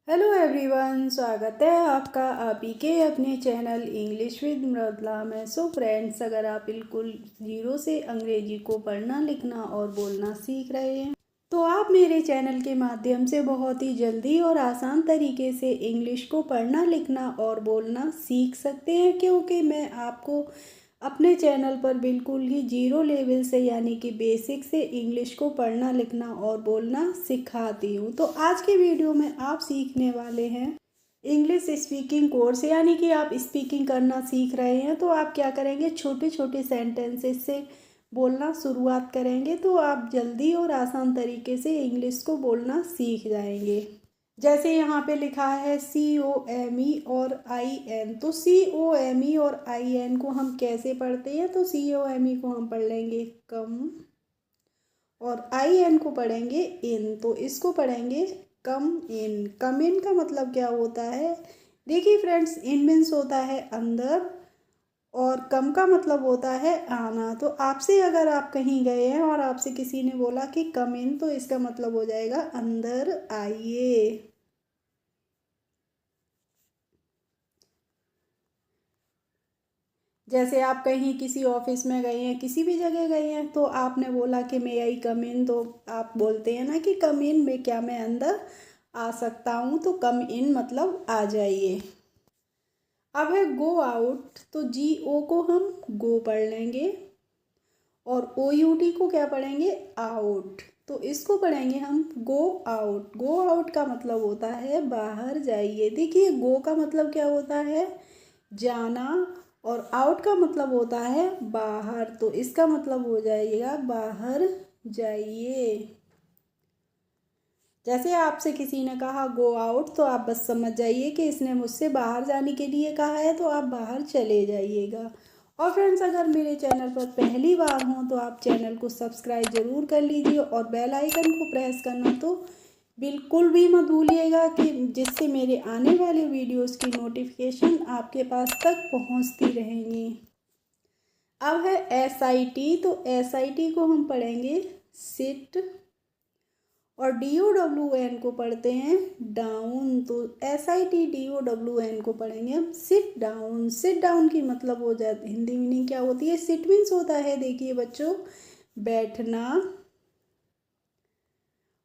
Hello everyone, स्वागत है आपका आप ही के अपने चैनल इंग्लिश विद मृदुला में। सो फ्रेंड्स, अगर आप बिल्कुल ज़ीरो से अंग्रेजी को पढ़ना लिखना और बोलना सीख रहे हैं तो आप मेरे चैनल के माध्यम से बहुत ही जल्दी और आसान तरीके से इंग्लिश को पढ़ना लिखना और बोलना सीख सकते हैं, क्योंकि मैं आपको अपने चैनल पर बिल्कुल ही जीरो लेवल से यानी कि बेसिक से इंग्लिश को पढ़ना लिखना और बोलना सिखाती हूँ। तो आज के वीडियो में आप सीखने वाले हैं इंग्लिश स्पीकिंग कोर्स, यानी कि आप स्पीकिंग करना सीख रहे हैं। तो आप क्या करेंगे, छोटे छोटे सेंटेंसेस से बोलना शुरुआत करेंगे तो आप जल्दी और आसान तरीके से इंग्लिश को बोलना सीख जाएंगे। जैसे यहाँ पे लिखा है COME और IN, तो COME और IN को हम कैसे पढ़ते हैं? तो COME को हम पढ़ लेंगे कम और IN को पढ़ेंगे इन, तो इसको पढ़ेंगे कम इन। कम इन का मतलब क्या होता है? देखिए फ्रेंड्स, इन मीन्स होता है अंदर और कम का मतलब होता है आना। तो आपसे अगर आप कहीं गए हैं और आपसे किसी ने बोला कि कम इन, तो इसका मतलब हो जाएगा अंदर आइए। जैसे आप कहीं किसी ऑफिस में गए हैं, किसी भी जगह गए हैं, तो आपने बोला कि मे आई कम इन, तो आप बोलते हैं ना कि कम इन में क्या मैं अंदर आ सकता हूँ? तो कम इन मतलब आ जाइए। अब है गो आउट, तो GO को हम गो पढ़ लेंगे और OUT को क्या पढ़ेंगे? आउट। तो इसको पढ़ेंगे हम गो आउट। गो आउट का मतलब होता है बाहर जाइए। देखिए, गो का मतलब क्या होता है? जाना, और आउट का मतलब होता है बाहर, तो इसका मतलब हो जाएगा बाहर जाइए। जैसे आपसे किसी ने कहा गो आउट, तो आप बस समझ जाइए कि इसने मुझसे बाहर जाने के लिए कहा है, तो आप बाहर चले जाइएगा। और फ्रेंड्स, अगर मेरे चैनल पर पहली बार हों तो आप चैनल को सब्सक्राइब ज़रूर कर लीजिए और बेल आइकन को प्रेस करना तो बिल्कुल भी मत भूलिएगा, कि जिससे मेरे आने वाले वीडियोस की नोटिफिकेशन आपके पास तक पहुंचती रहेंगी। अब है SIT, तो SIT को हम पढ़ेंगे सिट और DOWN को पढ़ते हैं डाउन। तो SIT DOWN को पढ़ेंगे हम सिट डाउन। सिट डाउन की मतलब हो जाती, हिंदी मीनिंग क्या होती है? सिट मीन्स होता है, देखिए बच्चों, बैठना,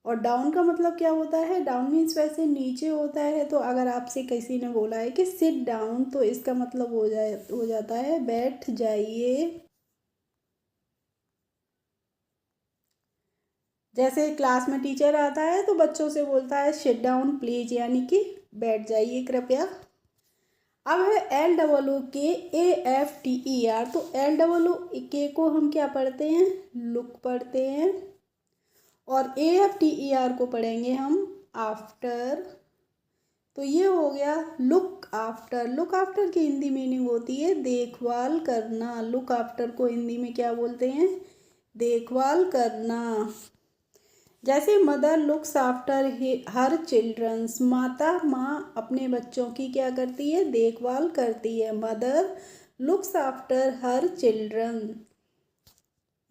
और डाउन का मतलब क्या होता है? डाउन मीन्स वैसे नीचे होता है। तो अगर आपसे किसी ने बोला है कि सिट डाउन, तो इसका मतलब हो जाता है बैठ जाइए। जैसे क्लास में टीचर आता है तो बच्चों से बोलता है सिट डाउन प्लीज, यानी कि बैठ जाइए कृपया। अब है LOOKAFTER, तो LOOK को हम क्या पढ़ते हैं? लुक पढ़ते हैं और AFTER को पढ़ेंगे हम आफ्टर। तो ये हो गया लुक आफ्टर। लुक आफ्टर की हिंदी मीनिंग होती है देखभाल करना। लुक आफ्टर को हिंदी में क्या बोलते हैं? देखभाल करना। जैसे mother looks after her childrens, माँ अपने बच्चों की क्या करती है? देखभाल करती है। Mother looks after her children,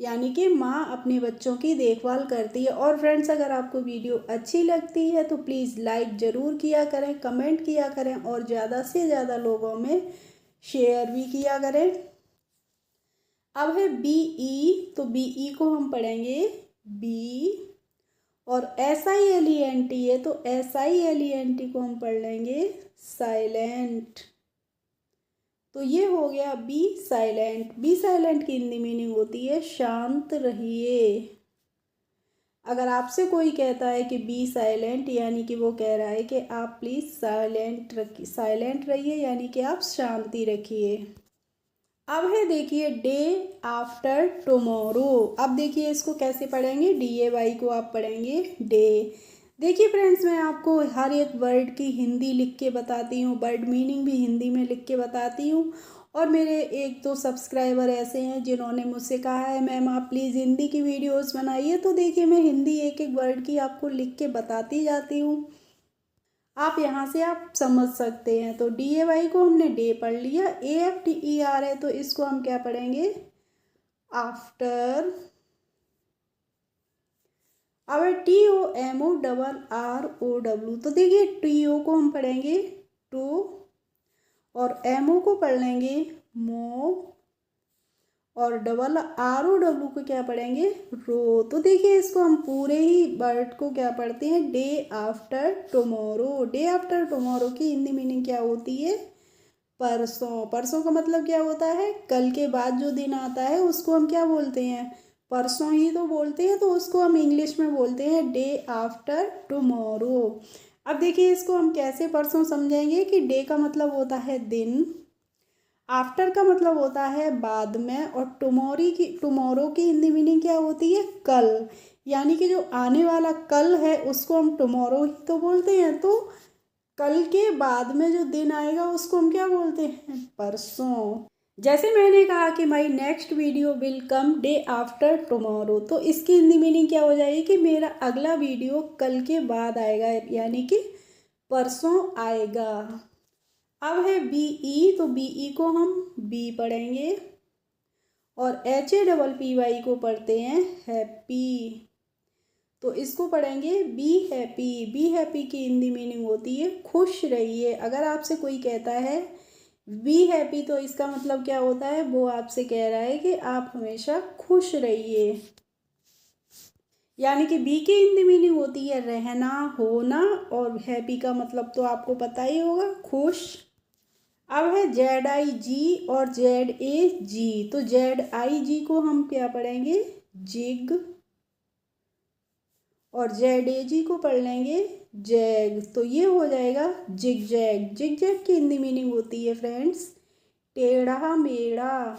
यानी कि माँ अपने बच्चों की देखभाल करती है। और फ्रेंड्स, अगर आपको वीडियो अच्छी लगती है तो प्लीज़ लाइक ज़रूर किया करें, कमेंट किया करें और ज़्यादा से ज़्यादा लोगों में शेयर भी किया करें। अब है BE, तो BE को हम पढ़ेंगे बी, और SILENT है, तो SILENT को हम पढ़ लेंगे साइलेंट। तो ये हो गया बी साइलेंट। बी साइलेंट की हिंदी मीनिंग होती है शांत रहिए। अगर आपसे कोई कहता है कि बी साइलेंट, यानी कि वो कह रहा है कि आप प्लीज़ साइलेंट रहिए, यानी कि आप शांति रखिए। अब है देखिए डे आफ्टर टुमारो। अब देखिए इसको कैसे पढ़ेंगे? DAY को आप पढ़ेंगे डे। देखिए फ्रेंड्स, मैं आपको हर एक वर्ड की हिंदी लिख के बताती हूँ, वर्ड मीनिंग भी हिंदी में लिख के बताती हूँ। और मेरे एक दो सब्सक्राइबर ऐसे हैं जिन्होंने मुझसे कहा है मैम आप प्लीज़ हिंदी की वीडियोस बनाइए। तो देखिए, मैं हिंदी एक एक वर्ड की आपको लिख के बताती जाती हूँ, आप यहाँ से आप समझ सकते हैं। तो DAY को हमने डे पढ़ लिया। AFTER है, तो इसको हम क्या पढ़ेंगे? आफ्टर। अब है TOMORROW। तो देखिए TO को हम पढ़ेंगे टू और MO को पढ़ लेंगे मो और ROW को क्या पढ़ेंगे रो। तो देखिए इसको हम पूरे ही वर्ड को क्या पढ़ते हैं day after tomorrow. Day after tomorrow की हिंदी मीनिंग क्या होती है परसों। परसों का मतलब क्या होता है कल के बाद जो दिन आता है उसको हम क्या बोलते हैं परसों ही तो बोलते हैं। तो उसको हम इंग्लिश में बोलते हैं डे आफ्टर टुमारो। अब देखिए इसको हम कैसे परसों समझेंगे कि डे का मतलब होता है दिन, आफ्टर का मतलब होता है बाद में, और टुमारो की हिंदी मीनिंग क्या होती है कल। यानी कि जो आने वाला कल है उसको हम टुमारो ही तो बोलते हैं। तो कल के बाद में जो दिन आएगा उसको हम क्या बोलते हैं परसों। जैसे मैंने कहा कि my next video will come day after tomorrow, तो इसकी हिंदी मीनिंग क्या हो जाएगी कि मेरा अगला वीडियो कल के बाद आएगा, यानी कि परसों आएगा। अब है BE, तो BE को हम बी पढ़ेंगे और HAPPY को पढ़ते हैं हैप्पी। तो इसको पढ़ेंगे बी हैप्पी। बी हैप्पी की हिंदी मीनिंग होती है खुश रहिए। अगर आपसे कोई कहता है बी हैप्पी तो इसका मतलब क्या होता है वो आपसे कह रहा है कि आप हमेशा खुश रहिए। यानी कि बी की हिंदी मीनिंग होती है रहना होना, और हैप्पी का मतलब तो आपको पता ही होगा खुश। अब है ZIG और ZAG। तो ZIG को हम क्या पढ़ेंगे जिग और ZAG को पढ़ लेंगे जैग। तो ये हो जाएगा जिग जैग। जिग जैग की हिंदी मीनिंग होती है फ्रेंड्स टेढ़ा मेढ़ा।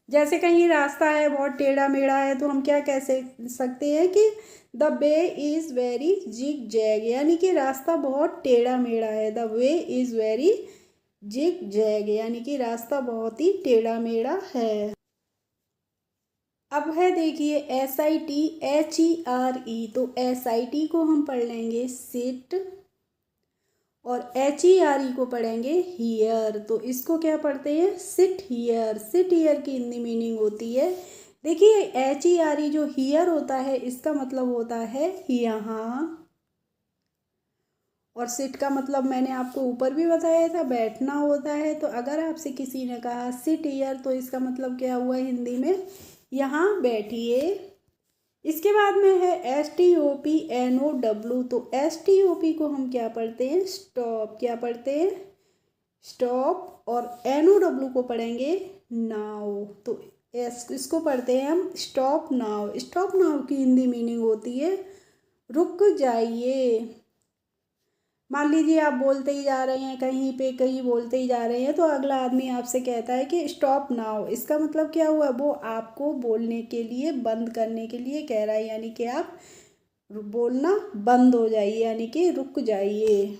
जैसे कहीं रास्ता है बहुत टेढ़ा मेढ़ा है तो हम क्या कह सकते हैं कि the way is very zigzag, यानी कि रास्ता बहुत टेढ़ा मेढ़ा है। The way is very zigzag, यानी कि रास्ता बहुत ही टेढ़ा मेढ़ा है। अब है देखिए SITHERE। तो SIT को हम पढ़ लेंगे सिट और HERE को पढ़ेंगे हियर। तो इसको क्या पढ़ते हैं सिट हियर। सिट हियर की हिंदी मीनिंग होती है देखिए HERE जो हियर होता है इसका मतलब होता है यहाँ, और सिट का मतलब मैंने आपको ऊपर भी बताया था बैठना होता है। तो अगर आपसे किसी ने कहा सिट हियर तो इसका मतलब क्या हुआ हिंदी में यहाँ बैठिए। इसके बाद में है STOPNOW। तो STOP को हम क्या पढ़ते हैं स्टॉप। क्या पढ़ते हैं स्टॉप, और NOW को पढ़ेंगे नाउ। तो इसको पढ़ते हैं हम स्टॉप नाउ। स्टॉप नाउ की हिंदी मीनिंग होती है रुक जाइए। मान लीजिए आप बोलते ही जा रहे हैं कहीं पे कहीं बोलते ही जा रहे हैं तो अगला आदमी आपसे कहता है कि स्टॉप नाउ। इसका मतलब क्या हुआ वो आपको बोलने के लिए बंद करने के लिए कह रहा है, यानी कि आप बोलना बंद हो जाइए, यानी कि रुक जाइए।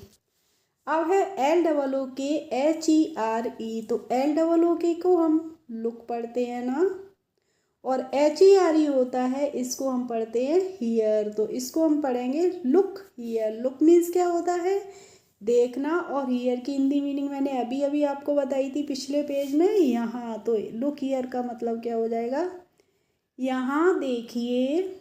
अब है LOOKHERE। तो LOOK को हम लुक पढ़ते हैं ना, और HERE होता है इसको हम पढ़ते हैं हियर। तो इसको हम पढ़ेंगे लुक हियर। लुक मीन्स क्या होता है देखना, और हियर की हिंदी मीनिंग मैंने अभी अभी आपको बताई थी पिछले पेज में यहाँ। तो लुक हियर का मतलब क्या हो जाएगा यहाँ देखिए।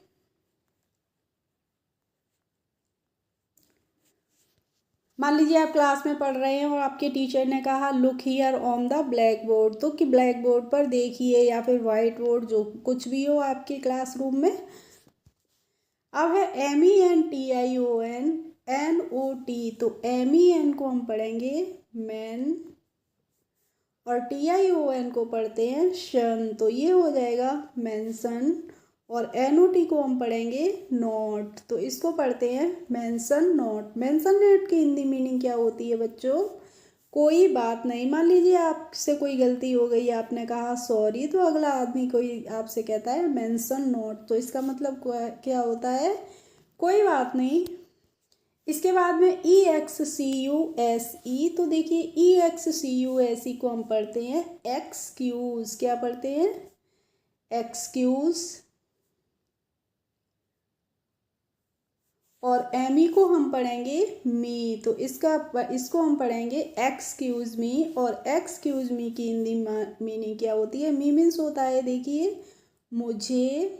मान लीजिए आप क्लास में पढ़ रहे हैं और आपके टीचर ने कहा look here on the black board. तो कि ब्लैक बोर्ड पर देखिए या फिर वाइट बोर्ड जो कुछ भी हो आपके क्लासरूम में। अब है MENTION NOT। तो MEN को हम पढ़ेंगे मैन और TION को पढ़ते हैं शन। तो ये हो जाएगा मेंशन, और NOT को हम पढ़ेंगे नोट। तो इसको पढ़ते हैं मेंशन नोट। मेंशन नोट की हिंदी मीनिंग क्या होती है बच्चों कोई बात नहीं। मान लीजिए आपसे कोई गलती हो गई आपने कहा सॉरी, तो अगला आदमी कोई आपसे कहता है मेंशन नोट। तो इसका मतलब क्या होता है कोई बात नहीं। इसके बाद में EXCUSE। तो देखिए EXCUSE को हम पढ़ते हैं एक्सक्यूज। क्या पढ़ते हैं एक्सक्यूज, और ME को हम पढ़ेंगे मी। तो इसको हम पढ़ेंगे एक्सक्यूज मी, और एक्सक्यूज मी की हिंदी मीनिंग क्या होती है मी मीन्स होता है देखिए मुझे,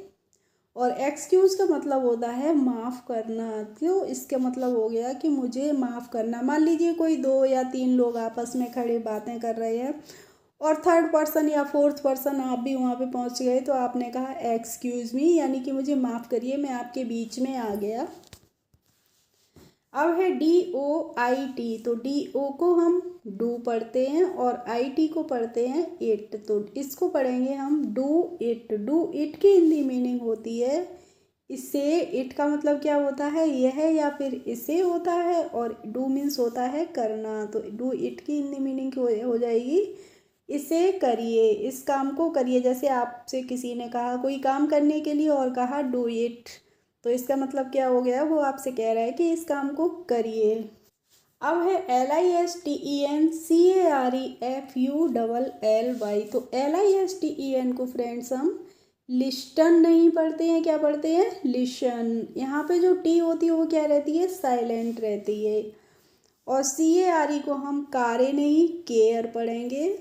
और एक्सक्यूज़ का मतलब होता है माफ़ करना। तो इसका मतलब हो गया कि मुझे माफ़ करना। मान लीजिए कोई 2 या 3 लोग आपस में खड़े बातें कर रहे हैं और थर्ड पर्सन या फोर्थ पर्सन आप भी वहाँ पे पहुँच गए, तो आपने कहा एक्सक्यूज़ मी, यानी कि मुझे माफ़ करिए मैं आपके बीच में आ गया। अब है DOIT, तो DO को हम डू पढ़ते हैं और IT को पढ़ते हैं इट, तो इसको पढ़ेंगे हम डू इट। डू इट की हिंदी मीनिंग होती है इसे। इट का मतलब क्या होता है, यह या फिर इसे होता है, और डू मीन्स होता है करना। तो डू इट की हिंदी मीनिंग हो जाएगी इसे करिए, इस काम को करिए। जैसे आपसे किसी ने कहा कोई काम करने के लिए और कहा डू इट, तो इसका मतलब क्या हो गया, वो आपसे कह रहा है कि इस काम को करिए। अब है LISTENCAREFULLY, तो LISTEN को फ्रेंड्स हम लिस्टन नहीं पढ़ते हैं, क्या पढ़ते हैं, लिशन। यहाँ पे जो टी होती है वो क्या रहती है, साइलेंट रहती है। और CARE को हम कारे नहीं केयर पढ़ेंगे,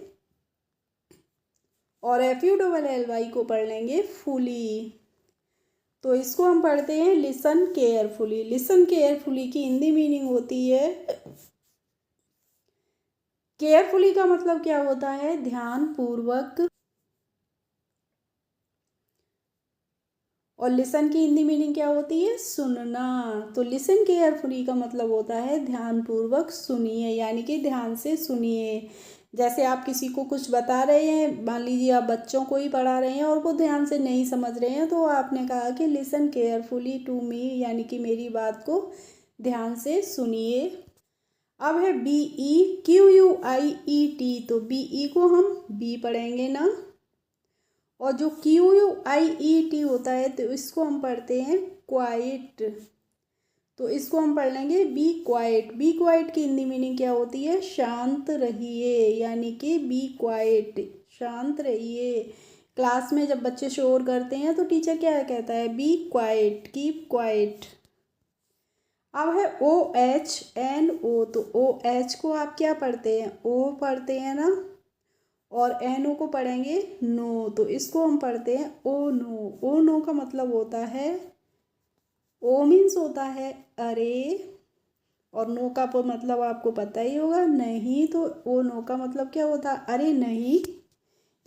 और FULLY को पढ़ लेंगे फुली। तो इसको हम पढ़ते हैं लिसन केयरफुली। लिसन केयरफुली की हिंदी मीनिंग होती है, केयरफुली का मतलब क्या होता है, ध्यान पूर्वक, और लिसन की हिंदी मीनिंग क्या होती है, सुनना। तो लिसन केयरफुली का मतलब होता है ध्यान पूर्वक सुनिए, यानी कि ध्यान से सुनिए। जैसे आप किसी को कुछ बता रहे हैं, मान लीजिए आप बच्चों को ही पढ़ा रहे हैं और वो ध्यान से नहीं समझ रहे हैं, तो आपने कहा कि लिसन केयरफुली टू मी, यानी कि मेरी बात को ध्यान से सुनिए। अब है BEQUIET, तो BE को हम बी पढ़ेंगे ना, और जो QUIET होता है तो इसको हम पढ़ते हैं क्वाइट। तो इसको हम पढ़ लेंगे बी क्वाइट। बी क्वाइट की हिंदी मीनिंग क्या होती है, शांत रहिए, यानी कि बी क्वाइट, शांत रहिए। क्लास में जब बच्चे शोर करते हैं तो टीचर क्या कहता है, बी क्वाइट, कीप क्वाइट। अब है OHNO, तो OH को आप क्या पढ़ते हैं, ओ पढ़ते हैं ना, और NO को पढ़ेंगे नो, तो इसको हम पढ़ते हैं ओ नो। ओ नो का मतलब होता है, ओ मीन्स होता है अरे, और नो का मतलब आपको पता ही होगा नहीं, तो ओ नो का मतलब क्या होता है, अरे नहीं।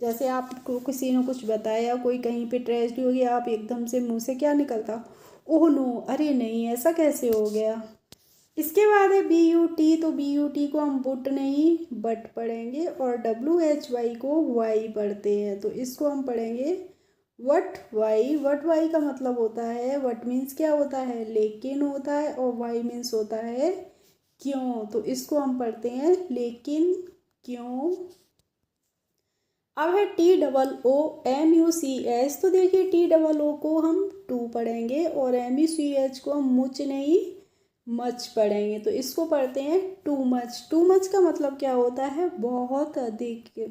जैसे आपको किसी ने कुछ बताया, कोई कहीं पे ट्रेजेडी हो गई, आप एकदम से मुंह से क्या निकलता, ओह नो, अरे नहीं ऐसा कैसे हो गया। इसके बाद है BUT, तो BUT को हम बुट नहीं बट पढ़ेंगे, और WHY को वाई पढ़ते हैं, तो इसको हम पढ़ेंगे वट वाई। वट वाई का मतलब होता है, वट मीन्स क्या होता है, लेकिन होता है, और वाई मीन्स होता है क्यों, तो इसको हम पढ़ते हैं लेकिन क्यों। अब है TOOMUCH, तो देखिए TOO को हम टू पढ़ेंगे, और MUCH को हम मुच नहीं मच पढ़ेंगे, तो इसको पढ़ते हैं टू मच। टू मच का मतलब क्या होता है, बहुत अधिक,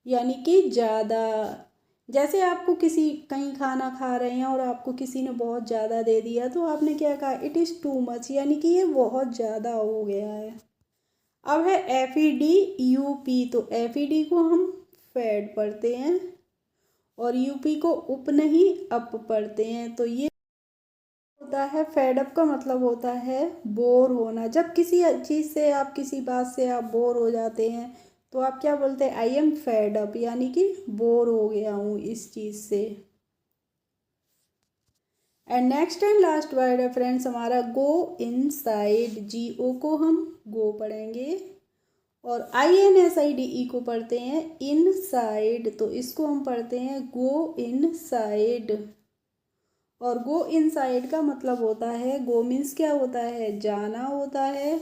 यानी कि ज़्यादा। जैसे आपको किसी कहीं खाना खा रहे हैं और आपको किसी ने बहुत ज़्यादा दे दिया, तो आपने क्या कहा, इट इज़ टू मच, यानी कि ये बहुत ज़्यादा हो गया है। अब है FEDUP, तो FED को हम फैड पढ़ते हैं, और UP को उप नहीं अप पढ़ते हैं, तो ये होता है फेड अप का मतलब होता है बोर होना। जब किसी चीज़ से आप, किसी बात से आप बोर हो जाते हैं, तो आप क्या बोलते हैं, आई एम फेड अप, यानी कि बोर हो गया हूँ इस चीज़ से। And next and last word है फ्रेंड्स हमारा गो इनसाइड। GO को हम गो पढ़ेंगे, और INSIDE को पढ़ते हैं इनसाइड, तो इसको हम पढ़ते हैं गो इनसाइड। और गो इनसाइड का मतलब होता है, गो मीन्स क्या होता है, जाना होता है,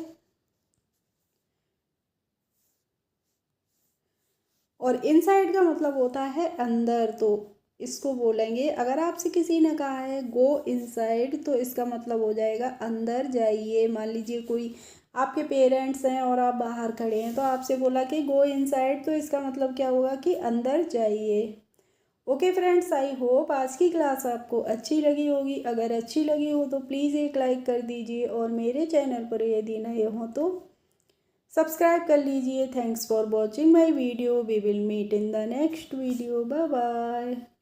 और इनसाइड का मतलब होता है अंदर। तो इसको बोलेंगे, अगर आपसे किसी ने कहा है गो इनसाइड, तो इसका मतलब हो जाएगा अंदर जाइए। मान लीजिए कोई आपके पेरेंट्स हैं और आप बाहर खड़े हैं, तो आपसे बोला कि गो इनसाइड, तो इसका मतलब क्या होगा कि अंदर जाइए। ओके फ्रेंड्स, आई होप आज की क्लास आपको अच्छी लगी होगी। अगर अच्छी लगी हो तो प्लीज़ एक लाइक कर दीजिए, और मेरे चैनल पर यदि नए हो तो सब्सक्राइब कर लीजिए। Thanks for watching my video. We will meet in the next video. Bye bye.